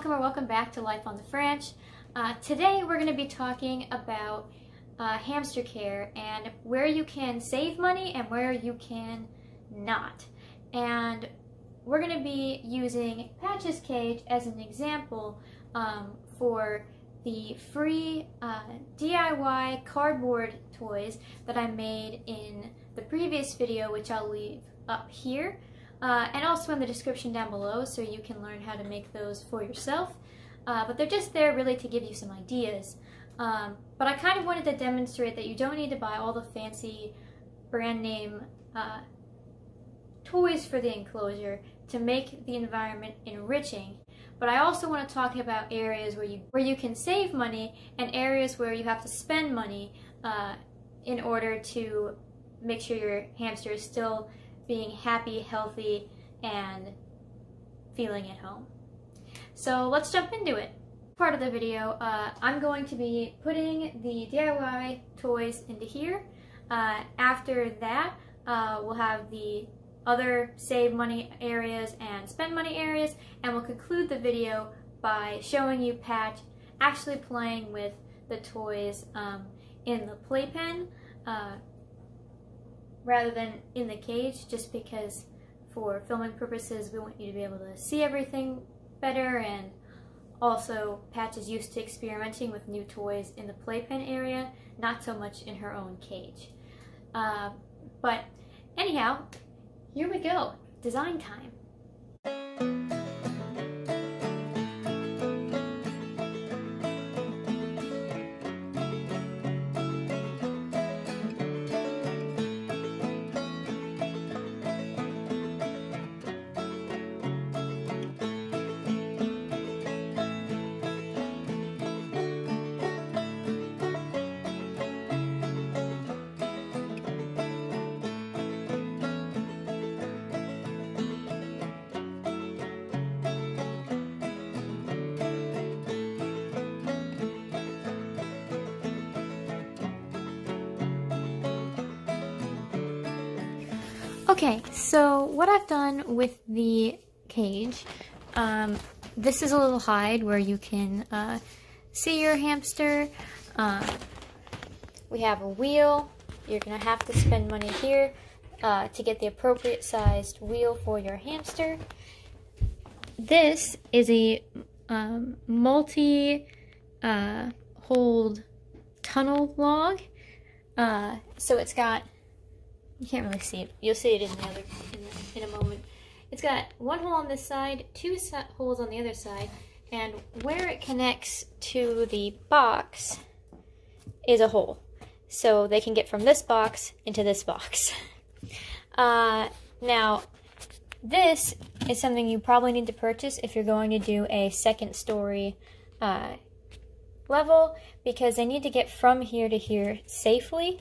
welcome or welcome back to Life on the Ranch. Today we're going to be talking about hamster care and where you can save money and where you can not. And we're going to be using Patch's cage as an example for the free DIY cardboard toys that I made in the previous video, which I'll leave up here. And also in the description down below, so you can learn how to make those for yourself. But they're just there really to give you some ideas. But I kind of wanted to demonstrate that you don't need to buy all the fancy brand name toys for the enclosure to make the environment enriching. But I also want to talk about areas where you can save money and areas where you have to spend money in order to make sure your hamster is still being happy, healthy, and feeling at home. So let's jump into it. Part of the video, I'm going to be putting the DIY toys into here. After that, we'll have the other save money areas and spend money areas, and we'll conclude the video by showing you Patch actually playing with the toys in the playpen rather than in the cage, just because for filming purposes we want you to be able to see everything better, and also Patch is used to experimenting with new toys in the playpen area, not so much in her own cage. But anyhow, here we go, design time. Okay, so what I've done with the cage, this is a little hide where you can see your hamster. We have a wheel. You're going to have to spend money here to get the appropriate sized wheel for your hamster. This is a multi-hold tunnel log. So it's got, you can't really see it. You'll see it in a moment. It's got one hole on this side, two holes on the other side, and where it connects to the box is a hole. So they can get from this box into this box. Now, this is something you probably need to purchase if you're going to do a second story level, because they need to get from here to here safely.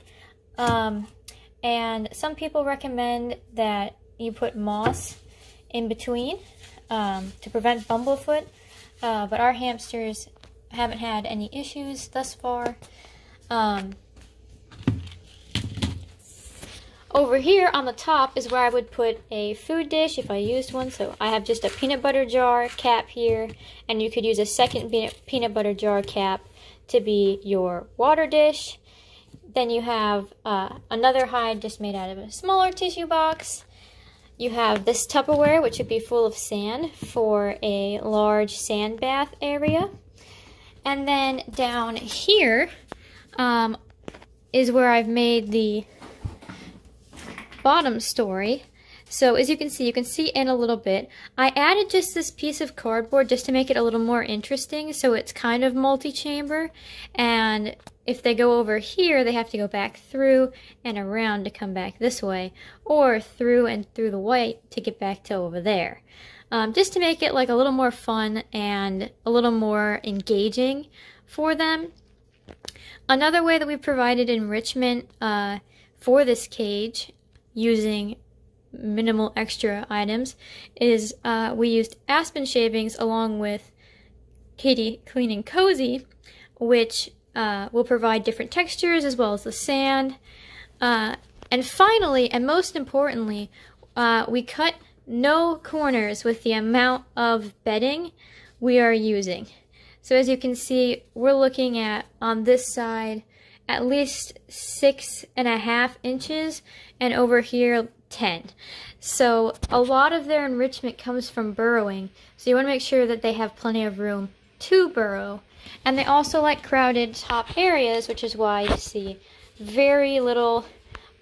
And some people recommend that you put moss in between to prevent bumblefoot, but our hamsters haven't had any issues thus far. Over here on the top is where I would put a food dish if I used one. So I have just a peanut butter jar cap here, and you could use a second peanut butter jar cap to be your water dish. Then you have another hide just made out of a smaller tissue box. You have this Tupperware, which would be full of sand for a large sand bath area. And then down here is where I've made the bottom story. So as you can see in a little bit. I added just this piece of cardboard just to make it a little more interesting, so it's kind of multi-chamber, and if they go over here, they have to go back through and around to come back this way, or through and through the white to get back to over there. Just to make it like a little more fun and a little more engaging for them. Another way that we provided enrichment for this cage using minimal extra items is we used aspen shavings along with Katie Clean and Cozy, which will provide different textures as well as the sand. And finally, and most importantly, we cut no corners with the amount of bedding we are using. So as you can see, we're looking at, on this side, at least 6.5 inches, and over here 10. So a lot of their enrichment comes from burrowing, so you want to make sure that they have plenty of room to burrow. And they also like crowded top areas, which is why you see very little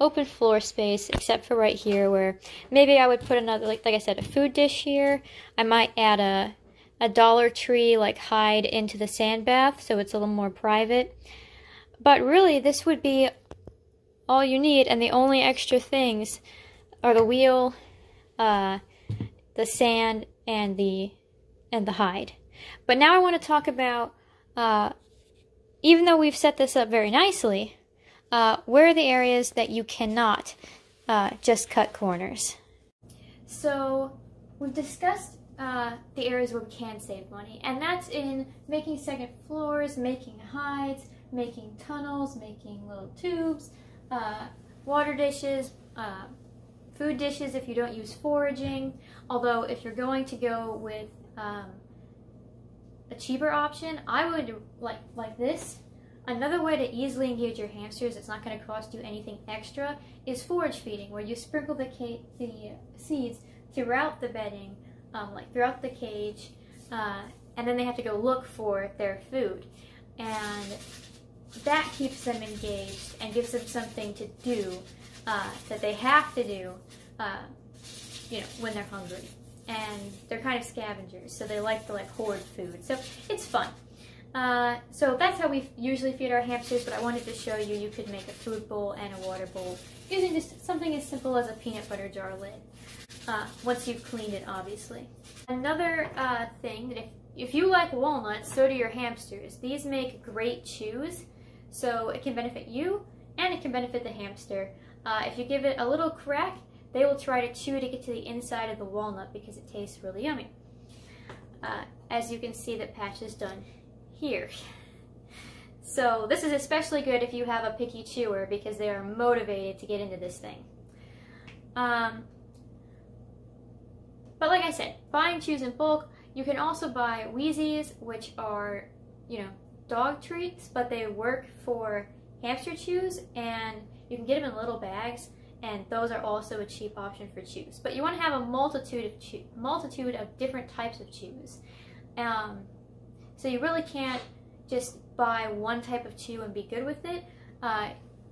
open floor space, except for right here where maybe I would put another, like I said, a food dish here. I might add a Dollar Tree like hide into the sand bath so it's a little more private. But really this would be all you need, and the only extra things are the wheel, the sand, and the hide. But now I want to talk about, even though we've set this up very nicely, where are the areas that you cannot just cut corners? So we've discussed the areas where we can save money, and that's in making second floors, making hides, making tunnels, making little tubes, water dishes, food dishes if you don't use foraging. Although if you're going to go with a cheaper option, I would like this. Another way to easily engage your hamsters, it's not going to cost you anything extra, is forage feeding, where you sprinkle the seeds throughout the bedding, like throughout the cage, and then they have to go look for their food. And that keeps them engaged and gives them something to do that they have to do, you know, when they're hungry. And they're kind of scavengers, so they like to hoard food. So it's fun. So that's how we usually feed our hamsters, but I wanted to show you could make a food bowl and a water bowl using just something as simple as a peanut butter jar lid, once you've cleaned it, obviously. Another thing, that if you like walnuts, so do your hamsters. These make great chews, so it can benefit you and it can benefit the hamster. If you give it a little crack, they will try to chew to get to the inside of the walnut because it tastes really yummy. As you can see, that Patch is done here. So this is especially good if you have a picky chewer because they are motivated to get into this thing. But like I said, buying chews in bulk, you can also buy Wheezies, which are, you know, dog treats, but they work for hamster chews, and you can get them in little bags, and those are also a cheap option for chews. But you want to have a multitude of different types of chews. So you really can't just buy one type of chew and be good with it.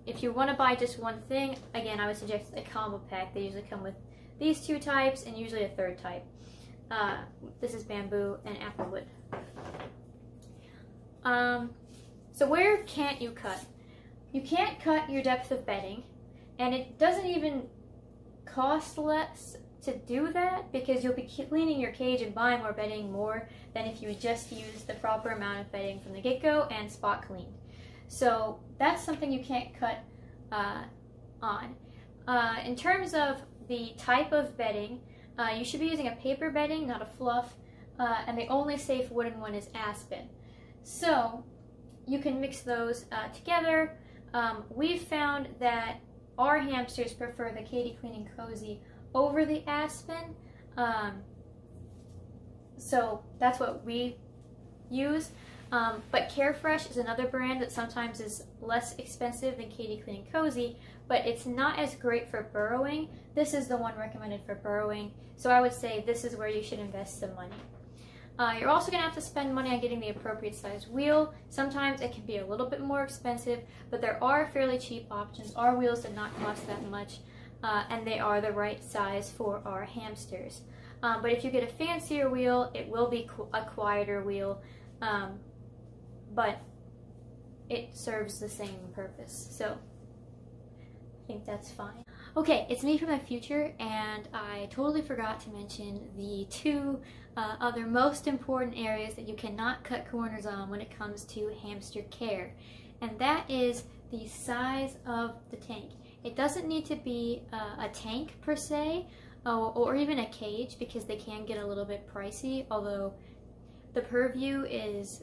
If you want to buy just one thing, again, I would suggest a combo pack. They usually come with these two types and usually a third type. This is bamboo and applewood. So where can't you cut? You can't cut your depth of bedding, and it doesn't even cost less to do that because you'll be cleaning your cage and buying more bedding more than if you just use the proper amount of bedding from the get-go and spot cleaned. So that's something you can't cut on. In terms of the type of bedding, you should be using a paper bedding, not a fluff, and the only safe wooden one is aspen. So you can mix those together. We've found that our hamsters prefer the Katie Clean and Cozy over the aspen, so that's what we use. But Carefresh is another brand that sometimes is less expensive than Katie Clean and Cozy, but it's not as great for burrowing. This is the one recommended for burrowing, so I would say this is where you should invest some money. You're also going to have to spend money on getting the appropriate size wheel. Sometimes it can be a little bit more expensive, but there are fairly cheap options. Our wheels did not cost that much, and they are the right size for our hamsters. But if you get a fancier wheel, it will be a quieter wheel, but it serves the same purpose, so I think that's fine. Okay, it's me from the future, and I totally forgot to mention the two other most important areas that you cannot cut corners on when it comes to hamster care, and that is the size of the tank. It doesn't need to be a tank per se, or even a cage, because they can get a little bit pricey, although the Purview is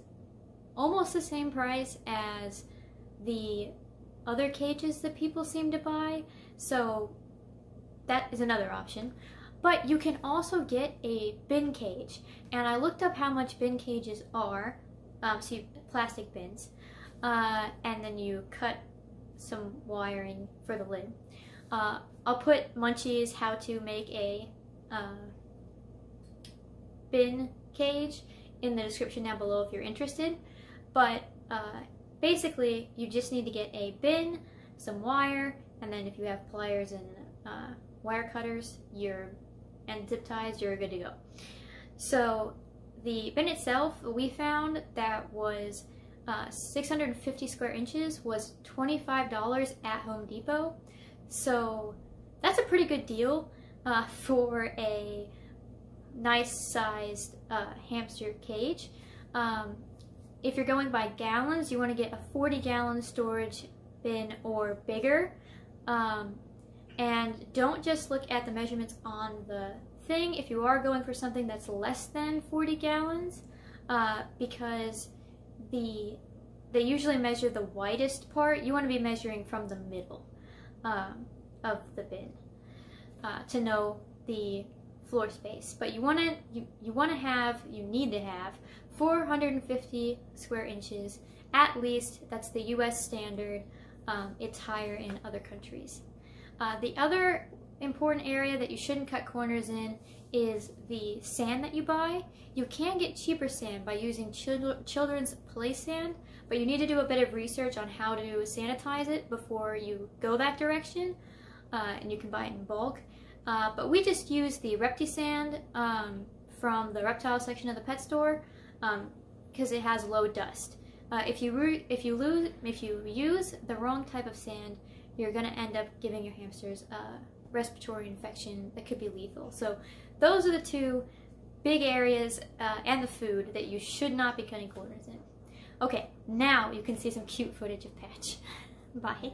almost the same price as the other cages that people seem to buy, so that is another option. But you can also get a bin cage, and I looked up how much bin cages are, plastic bins, and then you cut some wiring for the lid. I'll put Munchie's how to make a bin cage in the description down below if you're interested, but basically you just need to get a bin, some wire, and then if you have pliers and wire cutters and zip ties, you're good to go. So the bin itself, we found that was 650 square inches was $25 at Home Depot. So that's a pretty good deal for a nice sized hamster cage. If you're going by gallons, you want to get a 40-gallon storage bin or bigger. And don't just look at the measurements on the thing if you are going for something that's less than 40 gallons, because they usually measure the widest part. You want to be measuring from the middle of the bin to know the floor space. But you need to have 450 square inches at least. That's the US standard. It's higher in other countries. The other important area that you shouldn't cut corners in is the sand that you buy. You can get cheaper sand by using children's play sand, but you need to do a bit of research on how to sanitize it before you go that direction, and you can buy it in bulk. But we just use the Repti-Sand from the reptile section of the pet store because it has low dust. If you use the wrong type of sand, you're going to end up giving your hamsters a respiratory infection that could be lethal. So those are the two big areas, and the food, that you should not be cutting corners in. Okay, now you can see some cute footage of Patch. Bye.